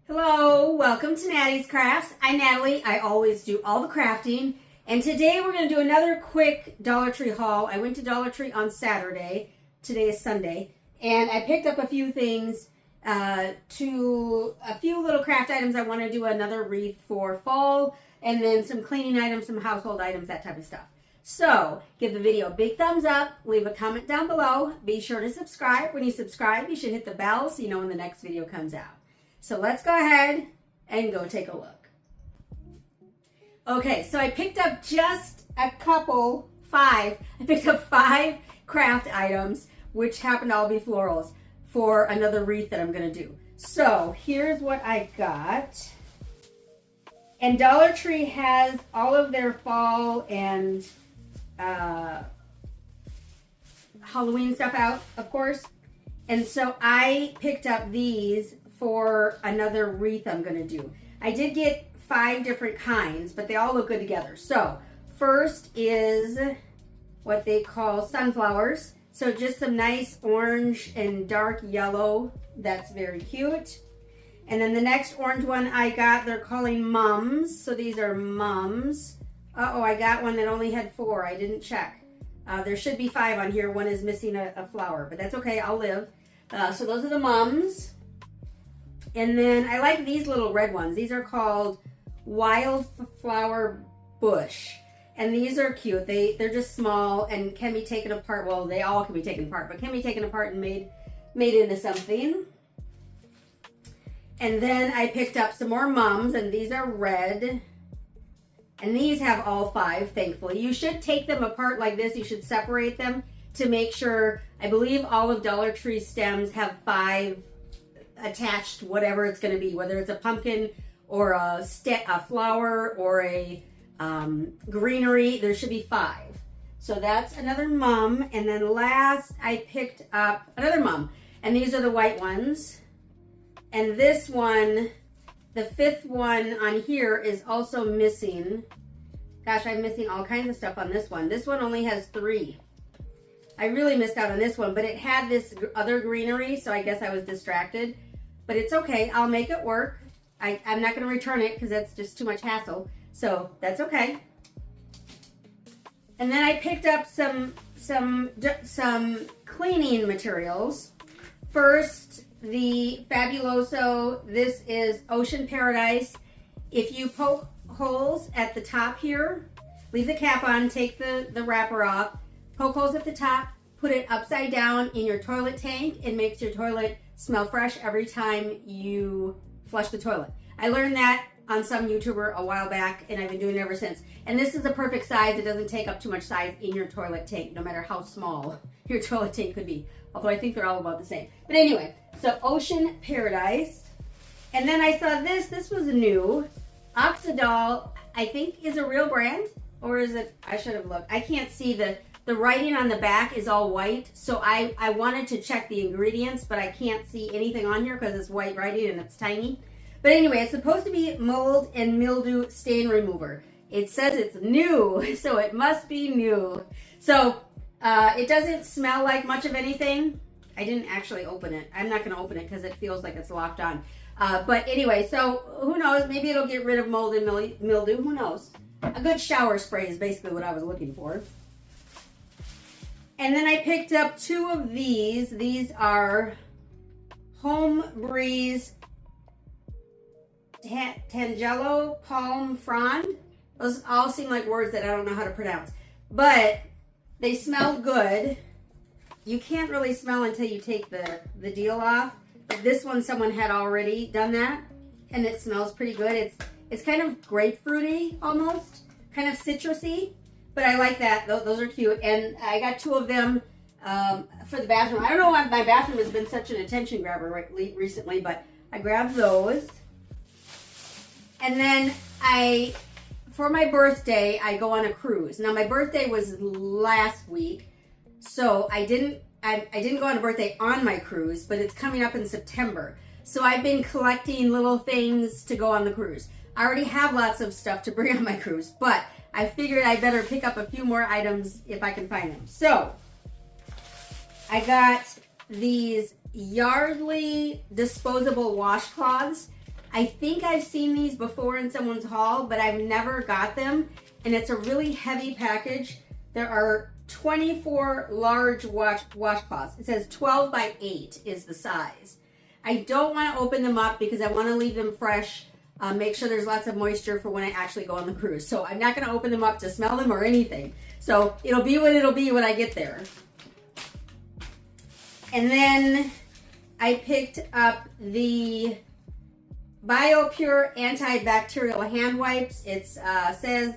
Hello, welcome to Natalie's Crafts. I'm Natalie. I always do all the crafting. And today we're going to do another quick Dollar Tree haul. I went to Dollar Tree on Saturday. Today is Sunday. And I picked up a few things, to a few little craft items. I want to do another wreath for fall. And then some cleaning items, some household items, that type of stuff. So, give the video a big thumbs up. Leave a comment down below. Be sure to subscribe. When you subscribe, you should hit the bell so you know when the next video comes out. So let's go ahead and go take a look. Okay, so I picked up just a couple, I picked up 5 craft items, which happen to all be florals, for another wreath that I'm gonna do. So here's what I got. And Dollar Tree has all of their fall and Halloween stuff out, of course. And so I picked up these for another wreath I'm going to do. I did get 5 different kinds, but they all look good together. So first is what they call sunflowers. So just some nice orange and dark yellow. That's very cute. And then the next orange one I got, they're calling mums. So these are mums. Uh-oh, I got one that only had 4. I didn't check. There should be 5 on here. One is missing a flower, but that's okay. I'll live. So those are the mums. And then I like these little red ones. These are called wildflower bush. And these are cute. They're just small and can be taken apart. Well, they all can be taken apart, but can be taken apart and made into something. And then I picked up some more mums, and these are red. And these have all 5, thankfully. You should take them apart like this. You should separate them to make sure. I believe all of Dollar Tree stems have 5 attached, whatever it's going to be, whether it's a pumpkin or a flower or a greenery. There should be 5. So that's another mum. And then last I picked up another mum, and these are the white ones. And this one, the 5th one on here, is also missing. Gosh, I'm missing all kinds of stuff on this one. This one only has 3. I really missed out on this one, but it had this other greenery, so I guess I was distracted. But it's okay. I'll make it work. I'm not going to return it because that's just too much hassle. So that's okay. And then I picked up some cleaning materials. First, the Fabuloso. This is Ocean Paradise. If you poke holes at the top here, leave the cap on, take the wrapper off, poke holes at the top, put it upside down in your toilet tank. It makes your toilet smell fresh every time you flush the toilet. I learned that on some YouTuber a while back, and I've been doing it ever since. And this is a perfect size. It doesn't take up too much size in your toilet tank, no matter how small your toilet tank could be. Although I think they're all about the same. But anyway, so Ocean Paradise. And then I saw this. This was new. Oxidol, I think, is a real brand. Or is it? I should have looked. I can't see the writing on the back is all white, so I wanted to check the ingredients, but I can't see anything on here because it's white writing and it's tiny. But anyway, it's supposed to be mold and mildew stain remover. It says it's new, so it must be new. So it doesn't smell like much of anything. I didn't actually open it. I'm not going to open it because it feels like it's locked on. But anyway, so who knows? Maybe it'll get rid of mold and mildew. Who knows? A good shower spray is basically what I was looking for. And then I picked up 2 of these. These are Home Breeze Tangelo Palm Frond. Those all seem like words that I don't know how to pronounce. But they smell good. You can't really smell until you take the deal off. But this one, someone had already done that. And it smells pretty good. It's kind of grapefruity almost. Kind of citrusy. But I like that. Those are cute. And I got 2 of them for the bathroom. I don't know why my bathroom has been such an attention grabber recently, but I grabbed those. And then for my birthday, I go on a cruise. Now, my birthday was last week, so I didn't go on a birthday on my cruise, but it's coming up in September. So I've been collecting little things to go on the cruise. I already have lots of stuff to bring on my cruise, but I figured I better pick up a few more items if I can find them. So I got these Yardley disposable washcloths. I think I've seen these before in someone's haul, but I've never got them. And it's a really heavy package. There are 24 large washcloths. It says 12 by 8 is the size. I don't want to open them up because I want to leave them fresh. Make sure there's lots of moisture for when I actually go on the cruise. So I'm not going to open them up to smell them or anything. So it'll be what it'll be when I get there. And then I picked up the BioPure antibacterial hand wipes. It says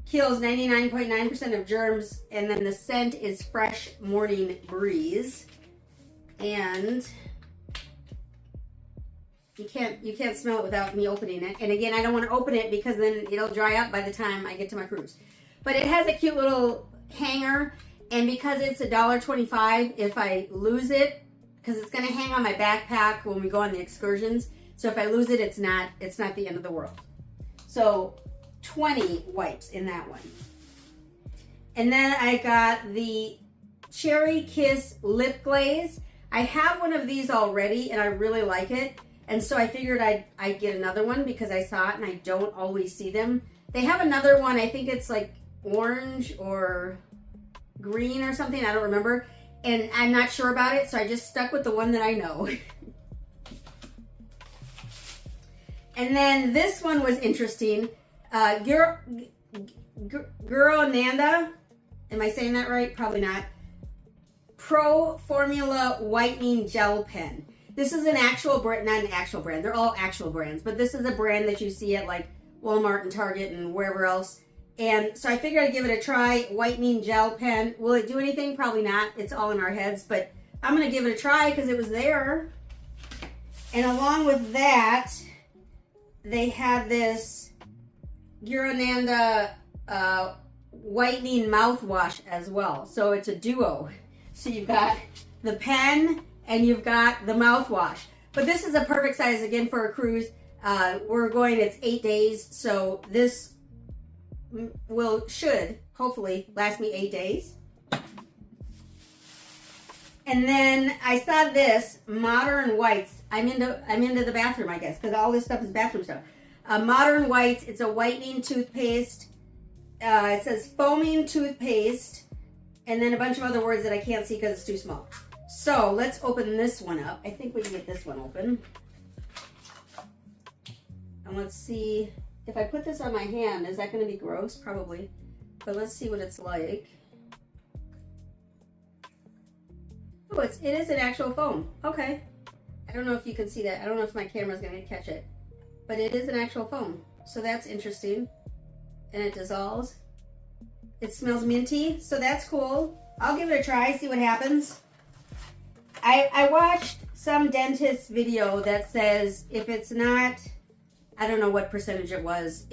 kills 99.9% of germs, and then the scent is Fresh Morning Breeze. And you can't smell it without me opening it. And again, I don't want to open it because then it'll dry up by the time I get to my cruise. But it has a cute little hanger, and because it's $1.25, if I lose it, because it's going to hang on my backpack when we go on the excursions. So if I lose it, it's not the end of the world. So 20 wipes in that one. And then I got the Cherry Kiss Lip Glaze. I have one of these already and I really like it. And so I figured I'd get another one because I saw it and I don't always see them. They have another one, I think it's like orange or green or something, I don't remember. And I'm not sure about it, so I just stuck with the one that I know. And then this one was interesting. Nanda, am I saying that right? Probably not. Pro Formula Whitening Gel Pen. This is an actual brand, not an actual brand. They're all actual brands, but this is a brand that you see at like Walmart and Target and wherever else. And so I figured I'd give it a try. Whitening gel pen. Will it do anything? Probably not. It's all in our heads, but I'm going to give it a try because it was there. And along with that, they had this Gurananda whitening mouthwash as well. So it's a duo. So you've got the pen and you've got the mouthwash. But this is a perfect size again for a cruise. We're going, it's 8 days. So this should hopefully last me 8 days. And then I saw this Modern Whites. I'm into the bathroom, I guess, because all this stuff is bathroom stuff. Modern Whites. It's a whitening toothpaste. It says foaming toothpaste, and then a bunch of other words that I can't see because it's too small. So let's open this one up. I think we can get this one open. And let's see if I put this on my hand. Is that going to be gross? Probably. But let's see what it's like. Oh, it is an actual foam. Okay. I don't know if you can see that. I don't know if my camera's going to catch it. But it is an actual foam. So that's interesting. And it dissolves. It smells minty. So that's cool. I'll give it a try, see what happens. I watched some dentist's video that says if it's not, I don't know what percentage it was,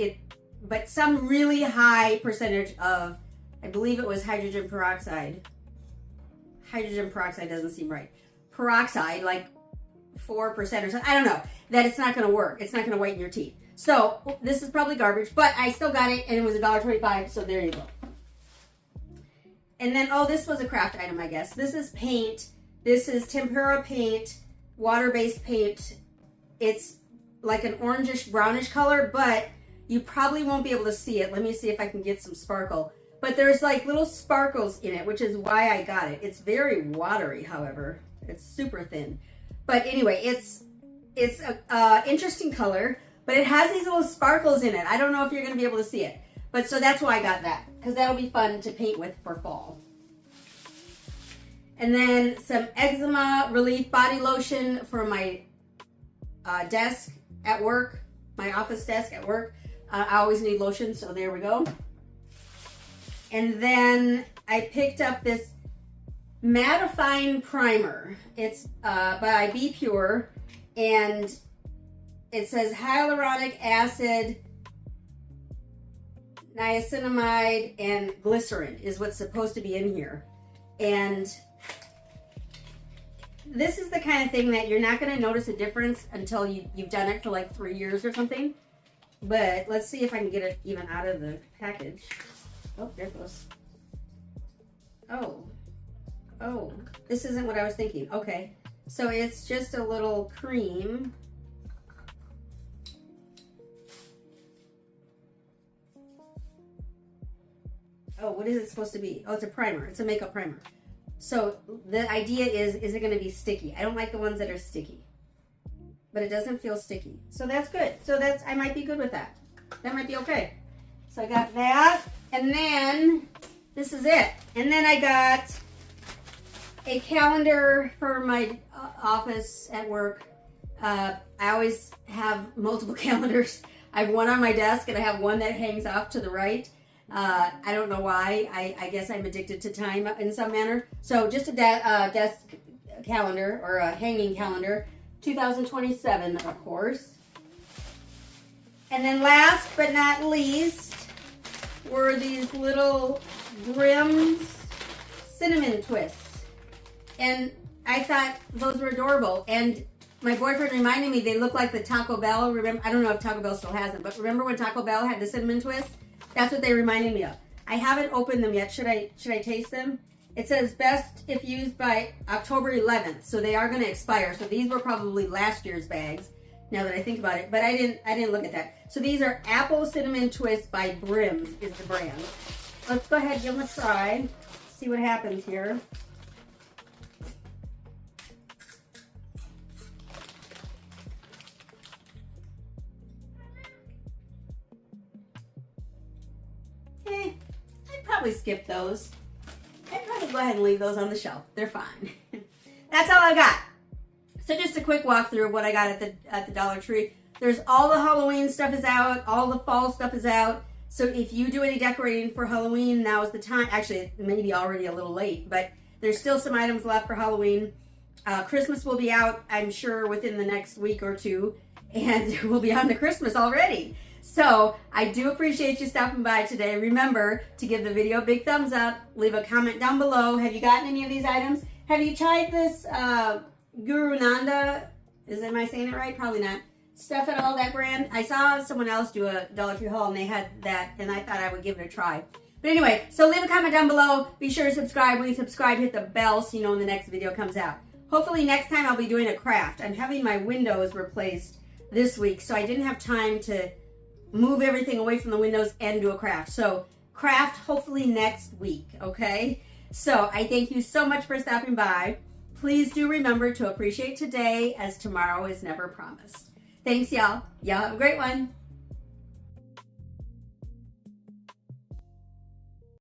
but some really high percentage of, I believe it was hydrogen peroxide. Hydrogen peroxide doesn't seem right. Peroxide, like 4% or something. I don't know. That it's not going to work. It's not going to whiten your teeth. So this is probably garbage, but I still got it, and it was $1.25. So there you go. And then, oh, this was a craft item, I guess. This is paint. This is tempera paint, water-based paint. It's like an orangish brownish color, but you probably won't be able to see it. Let me see if I can get some sparkle. But there's like little sparkles in it, which is why I got it. It's very watery, however. It's super thin. But anyway, it's a interesting color, but it has these little sparkles in it. I don't know if you're going to be able to see it. But so that's why I got that, because that'll be fun to paint with for fall. And then some eczema relief body lotion for my desk at work, my office desk at work. I always need lotion, so there we go. And then I picked up this mattifying primer. It's by Be Pure, and it says hyaluronic acid, niacinamide, and glycerin is what's supposed to be in here. And this is the kind of thing that you're not going to notice a difference until you've done it for like 3 years or something. But let's see if I can get it even out of the package. Oh, there it goes. Oh, this isn't what I was thinking. Okay, so it's just a little cream. oh, what is it supposed to be? Oh, it's a primer. It's a makeup primer. So the idea is it going to be sticky? I don't like the ones that are sticky, but it doesn't feel sticky. So that's good. So I might be good with that. That might be okay. So I got that, and then this is it. And then I got a calendar for my office at work. I always have multiple calendars. I have one on my desk, and I have one that hangs off to the right. I don't know why. I guess I'm addicted to time in some manner. So just a desk calendar, or a hanging calendar. 2027, of course. And then last but not least were these little Grimm's cinnamon twists. And I thought those were adorable. And my boyfriend reminded me they look like the Taco Bell. Remember, I don't know if Taco Bell still has them, but remember when Taco Bell had the cinnamon twist? That's what they reminded me of. I haven't opened them yet. Should I taste them? It says best if used by October 11th, so they are going to expire. So these were probably last year's bags, now that I think about it. But I didn't look at that. So these are Apple Cinnamon Twist by Grimm's is the brand. Let's go ahead and give them a try. See what happens here. I'd probably skip those. I'd probably go ahead and leave those on the shelf. They're fine. That's all I got. So just a quick walkthrough of what I got at the Dollar Tree. There's all the Halloween stuff is out. All the fall stuff is out. So if you do any decorating for Halloween, now is the time. Actually, it may be already a little late, but there's still some items left for Halloween. Christmas will be out, I'm sure, within the next week or two. And we'll be on to Christmas already. So I do appreciate you stopping by today. Remember to give the video a big thumbs up. Leave a comment down below. Have you gotten any of these items? Have you tried this Guru Nanda? Am I saying it right? Probably not. Stuff at all, that brand. I saw someone else do a Dollar Tree haul and they had that, and I thought I would give it a try. But anyway, so leave a comment down below. Be sure to subscribe. When you subscribe, hit the bell so you know when the next video comes out. Hopefully next time I'll be doing a craft. I'm having my windows replaced this week, so I didn't have time to move everything away from the windows and do a craft. So craft hopefully next week, okay? So I thank you so much for stopping by. Please do remember to appreciate today, as tomorrow is never promised. Thanks, y'all. Y'all have a great one.